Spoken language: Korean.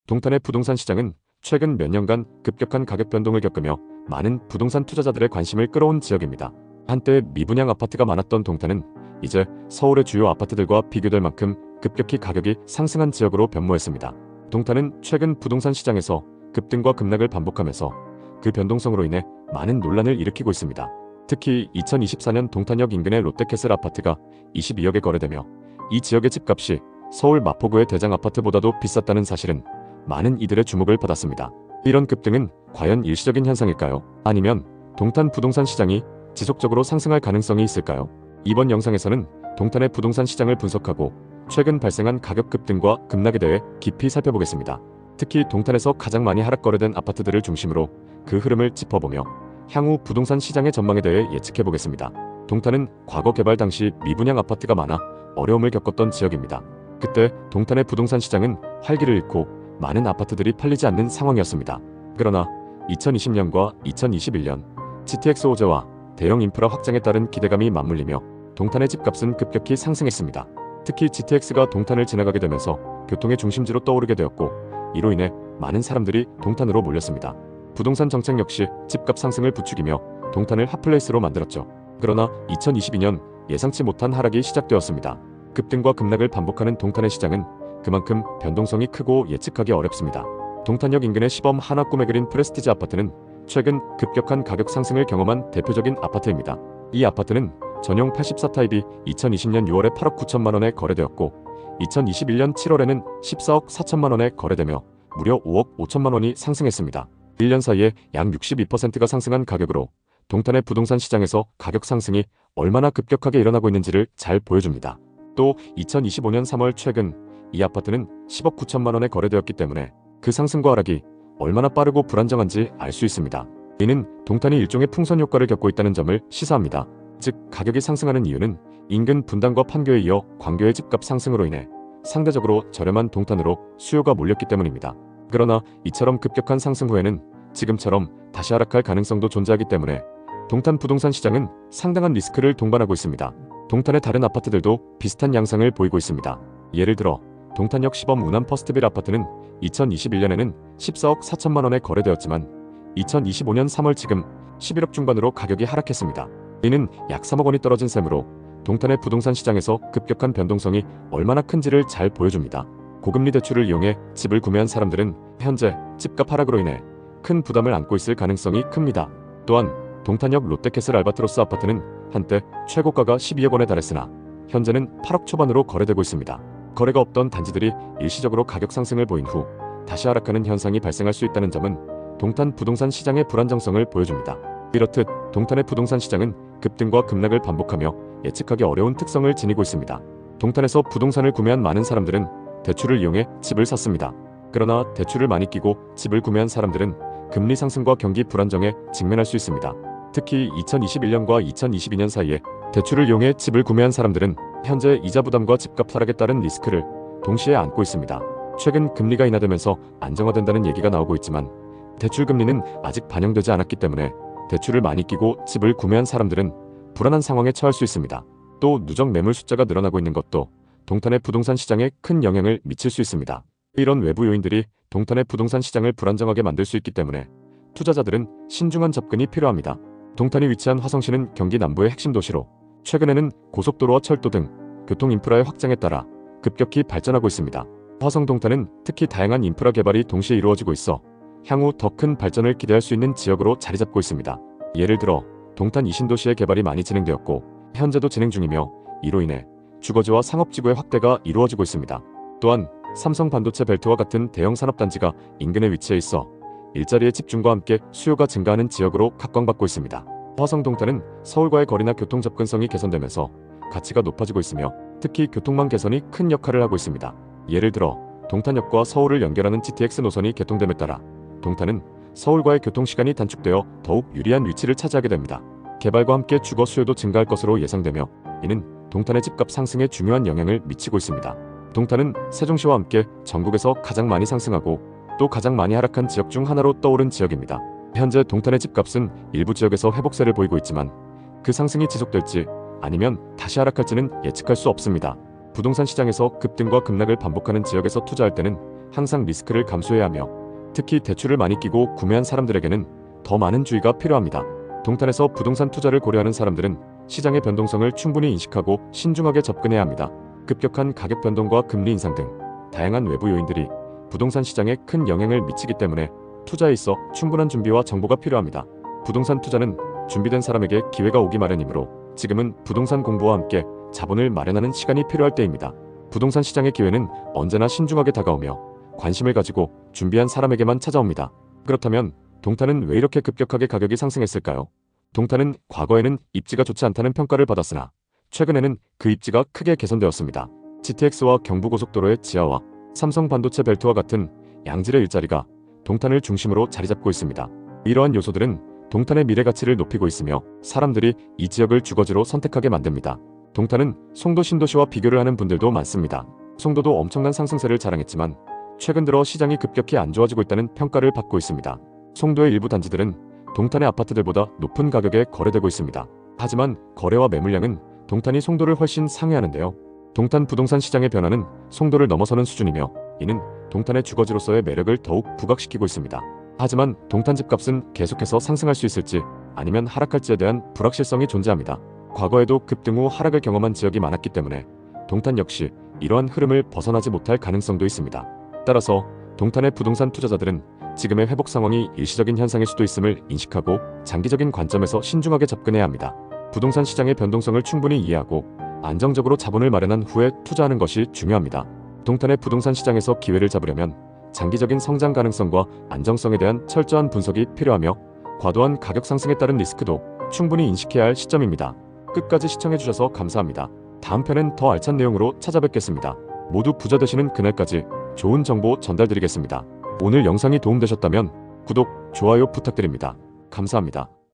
동탄의 부동산 시장은 최근 몇 년간 급격한 가격 변동을 겪으며 많은 부동산 투자자들의 관심을 끌어온 지역입니다. 한때 미분양 아파트가 많았던 동탄은 이제 서울의 주요 아파트들과 비교될 만큼 급격히 가격이 상승한 지역으로 변모했습니다. 동탄은 최근 부동산 시장에서 급등과 급락을 반복하면서 그 변동성으로 인해 많은 논란을 일으키고 있습니다. 특히 2024년 동탄역 인근의 롯데캐슬 아파트가 22억에 거래되며 이 지역의 집값이 서울 마포구의 대장 아파트보다도 비쌌다는 사실은 많은 이들의 주목을 받았습니다. 이런 급등은 과연 일시적인 현상일까요? 아니면 동탄 부동산 시장이 지속적으로 상승할 가능성이 있을까요? 이번 영상에서는 동탄의 부동산 시장을 분석하고 최근 발생한 가격 급등과 급락에 대해 깊이 살펴보겠습니다. 특히 동탄에서 가장 많이 하락 거래된 아파트들을 중심으로 그 흐름을 짚어보며 향후 부동산 시장의 전망에 대해 예측해보겠습니다. 동탄은 과거 개발 당시 미분양 아파트가 많아 어려움을 겪었던 지역입니다. 그때 동탄의 부동산 시장은 활기를 잃고 많은 아파트들이 팔리지 않는 상황이었습니다. 그러나 2020년과 2021년 GTX 호재와 대형 인프라 확장에 따른 기대감이 맞물리며 동탄의 집값은 급격히 상승했습니다. 특히 GTX가 동탄을 지나가게 되면서 교통의 중심지로 떠오르게 되었고 이로 인해 많은 사람들이 동탄으로 몰렸습니다. 부동산 정책 역시 집값 상승을 부추기며 동탄을 핫플레이스로 만들었죠. 그러나 2022년 예상치 못한 하락이 시작되었습니다. 급등과 급락을 반복하는 동탄의 시장은 그만큼 변동성이 크고 예측하기 어렵습니다. 동탄역 인근의 시범 하나 꿈에 그린 프레스티지 아파트는 최근 급격한 가격 상승을 경험한 대표적인 아파트입니다. 이 아파트는 전용 84타입이 2020년 6월에 8억 9천만 원에 거래되었고 2021년 7월에는 14억 4천만 원에 거래되며 무려 5억 5천만 원이 상승했습니다. 1년 사이에 약 62%가 상승한 가격으로 동탄의 부동산 시장에서 가격 상승이 얼마나 급격하게 일어나고 있는지를 잘 보여줍니다. 또 2025년 3월 최근 이 아파트는 10억 9천만 원에 거래되었기 때문에 그 상승과 하락이 얼마나 빠르고 불안정한지 알 수 있습니다. 이는 동탄이 일종의 풍선 효과를 겪고 있다는 점을 시사합니다. 즉 가격이 상승하는 이유는 인근 분당과 판교에 이어 광교의 집값 상승으로 인해 상대적으로 저렴한 동탄으로 수요가 몰렸기 때문입니다. 그러나 이처럼 급격한 상승 후에는 지금처럼 다시 하락할 가능성도 존재하기 때문에 동탄 부동산 시장은 상당한 리스크를 동반하고 있습니다. 동탄의 다른 아파트들도 비슷한 양상을 보이고 있습니다. 예를 들어 동탄역 시범 운암 퍼스트빌 아파트는 2021년에는 14억 4천만 원에 거래되었지만 2025년 3월 지금 11억 중반으로 가격이 하락했습니다. 이는 약 3억 원이 떨어진 셈으로 동탄의 부동산 시장에서 급격한 변동성이 얼마나 큰지를 잘 보여줍니다. 고금리 대출을 이용해 집을 구매한 사람들은 현재 집값 하락으로 인해 큰 부담을 안고 있을 가능성이 큽니다. 또한 동탄역 롯데캐슬 알바트로스 아파트는 한때 최고가가 12억 원에 달했으나 현재는 8억 초반으로 거래되고 있습니다. 거래가 없던 단지들이 일시적으로 가격 상승을 보인 후 다시 하락하는 현상이 발생할 수 있다는 점은 동탄 부동산 시장의 불안정성을 보여줍니다. 이렇듯 동탄의 부동산 시장은 급등과 급락을 반복하며 예측하기 어려운 특성을 지니고 있습니다. 동탄에서 부동산을 구매한 많은 사람들은 대출을 이용해 집을 샀습니다. 그러나 대출을 많이 끼고 집을 구매한 사람들은 금리 상승과 경기 불안정에 직면할 수 있습니다. 특히 2021년과 2022년 사이에 대출을 이용해 집을 구매한 사람들은 현재 이자 부담과 집값 하락에 따른 리스크를 동시에 안고 있습니다. 최근 금리가 인하되면서 안정화된다는 얘기가 나오고 있지만 대출 금리는 아직 반영되지 않았기 때문에 대출을 많이 끼고 집을 구매한 사람들은 불안한 상황에 처할 수 있습니다. 또 누적 매물 숫자가 늘어나고 있는 것도 동탄의 부동산 시장에 큰 영향을 미칠 수 있습니다. 이런 외부 요인들이 동탄의 부동산 시장을 불안정하게 만들 수 있기 때문에 투자자들은 신중한 접근이 필요합니다. 동탄이 위치한 화성시는 경기 남부의 핵심 도시로 최근에는 고속도로와 철도 등 교통 인프라의 확장에 따라 급격히 발전하고 있습니다. 화성 동탄은 특히 다양한 인프라 개발이 동시에 이루어지고 있어 향후 더 큰 발전을 기대할 수 있는 지역으로 자리 잡고 있습니다. 예를 들어 동탄 이신도시의 개발이 많이 진행되었고 현재도 진행 중이며 이로 인해 주거지와 상업지구의 확대가 이루어지고 있습니다. 또한 삼성 반도체 벨트와 같은 대형 산업단지가 인근에 위치해 있어 일자리의 집중과 함께 수요가 증가하는 지역으로 각광받고 있습니다. 화성 동탄은 서울과의 거리나 교통 접근성이 개선되면서 가치가 높아지고 있으며 특히 교통망 개선이 큰 역할을 하고 있습니다. 예를 들어 동탄역과 서울을 연결하는 GTX 노선이 개통됨에 따라 동탄은 서울과의 교통시간이 단축되어 더욱 유리한 위치를 차지하게 됩니다. 개발과 함께 주거 수요도 증가할 것으로 예상되며 이는 동탄의 집값 상승에 중요한 영향을 미치고 있습니다. 동탄은 세종시와 함께 전국에서 가장 많이 상승하고 또 가장 많이 하락한 지역 중 하나로 떠오른 지역입니다. 현재 동탄의 집값은 일부 지역에서 회복세를 보이고 있지만 그 상승이 지속될지 아니면 다시 하락할지는 예측할 수 없습니다. 부동산 시장에서 급등과 급락을 반복하는 지역에서 투자할 때는 항상 리스크를 감수해야 하며 특히 대출을 많이 끼고 구매한 사람들에게는 더 많은 주의가 필요합니다. 동탄에서 부동산 투자를 고려하는 사람들은 시장의 변동성을 충분히 인식하고 신중하게 접근해야 합니다. 급격한 가격 변동과 금리 인상 등 다양한 외부 요인들이 부동산 시장에 큰 영향을 미치기 때문에 투자에 있어 충분한 준비와 정보가 필요합니다. 부동산 투자는 준비된 사람에게 기회가 오기 마련이므로 지금은 부동산 공부와 함께 자본을 마련하는 시간이 필요할 때입니다. 부동산 시장의 기회는 언제나 신중하게 다가오며 관심을 가지고 준비한 사람에게만 찾아옵니다. 그렇다면 동탄은 왜 이렇게 급격하게 가격이 상승했을까요? 동탄은 과거에는 입지가 좋지 않다는 평가를 받았으나 최근에는 그 입지가 크게 개선되었습니다. GTX와 경부고속도로의 지하와 삼성반도체 벨트와 같은 양질의 일자리가 동탄을 중심으로 자리 잡고 있습니다. 이러한 요소들은 동탄의 미래 가치를 높이고 있으며 사람들이 이 지역을 주거지로 선택하게 만듭니다. 동탄은 송도 신도시와 비교를 하는 분들도 많습니다. 송도도 엄청난 상승세를 자랑했지만 최근 들어 시장이 급격히 안 좋아지고 있다는 평가를 받고 있습니다. 송도의 일부 단지들은 동탄의 아파트들보다 높은 가격에 거래되고 있습니다. 하지만 거래와 매물량은 동탄이 송도를 훨씬 상회하는데요. 동탄 부동산 시장의 변화는 송도를 넘어서는 수준이며 이는 동탄의 주거지로서의 매력을 더욱 부각시키고 있습니다. 하지만 동탄 집값은 계속해서 상승할 수 있을지 아니면 하락할지에 대한 불확실성이 존재합니다. 과거에도 급등 후 하락을 경험한 지역이 많았기 때문에 동탄 역시 이러한 흐름을 벗어나지 못할 가능성도 있습니다. 따라서 동탄의 부동산 투자자들은 지금의 회복 상황이 일시적인 현상일 수도 있음을 인식하고 장기적인 관점에서 신중하게 접근해야 합니다. 부동산 시장의 변동성을 충분히 이해하고 안정적으로 자본을 마련한 후에 투자하는 것이 중요합니다. 동탄의 부동산 시장에서 기회를 잡으려면 장기적인 성장 가능성과 안정성에 대한 철저한 분석이 필요하며 과도한 가격 상승에 따른 리스크도 충분히 인식해야 할 시점입니다. 끝까지 시청해주셔서 감사합니다. 다음 편엔 더 알찬 내용으로 찾아뵙겠습니다. 모두 부자 되시는 그날까지 좋은 정보 전달드리겠습니다. 오늘 영상이 도움되셨다면 구독, 좋아요 부탁드립니다. 감사합니다.